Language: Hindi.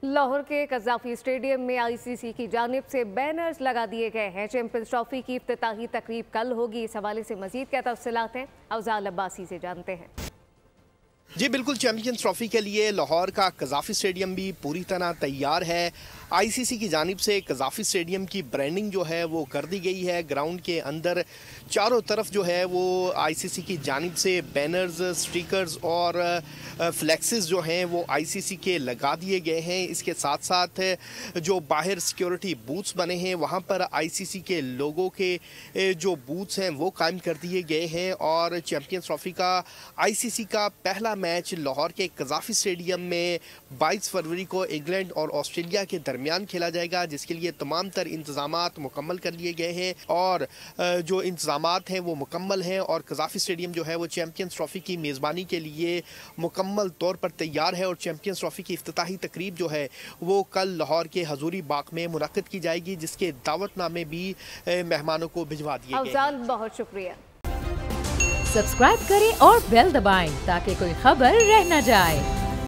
लाहौर के कज़ाफ़ी स्टेडियम में आईसीसी की जानिब से बैनर्स लगा दिए गए हैं। चैंपियंस ट्रॉफी की इफ्तिताही तकरीब कल होगी। इस हवाले से मजीद क्या तफसीलात हैं, अफजाल अब्बासी से जानते हैं। जी बिल्कुल, चैंपियंस ट्रॉफी के लिए लाहौर का कज़ाफ़ी स्टेडियम भी पूरी तरह तैयार है। आईसीसी की जानिब से कज़ाफ़ी स्टेडियम की ब्रांडिंग जो है वो कर दी गई है। ग्राउंड के अंदर चारों तरफ जो है वो आईसीसी की जानिब से बैनर्स, स्टिकर्स और फ्लैक्सेस जो हैं वो आईसीसी के लगा दिए गए हैं। इसके साथ साथ जो बाहर सिक्योरिटी बूथ्स बने हैं वहाँ पर आईसीसी के लोगों के जो बूथ्स हैं वो कायम कर दिए गए हैं। और चैंपियंस ट्रॉफी का आईसीसी का पहला मैच लाहौर के कज़ाफ़ी स्टेडियम में 22 फरवरी को इंग्लैंड और ऑस्ट्रेलिया के दरमियान खेला जाएगा, जिसके लिए तमाम तर इंतजामात मुकम्मल कर लिए गए हैं। और जो इंतजामात हैं वो मुकम्मल हैं और कज़ाफ़ी स्टेडियम जो है वो चैंपियंस ट्रॉफी की मेज़बानी के लिए मुकम्मल तौर पर तैयार है। और चैंपियंस ट्रॉफी की इफ्तिताही तकरीब जो है वो कल लाहौर के हजूरी बाग में मुनक़्क़िद की जाएगी, जिसके दावतनामे भी मेहमानों को भिजवा दिए गए हैं। बहुत शुक्रिया। सब्सक्राइब करें और बेल दबाएं ताकि कोई खबर रह न जाए।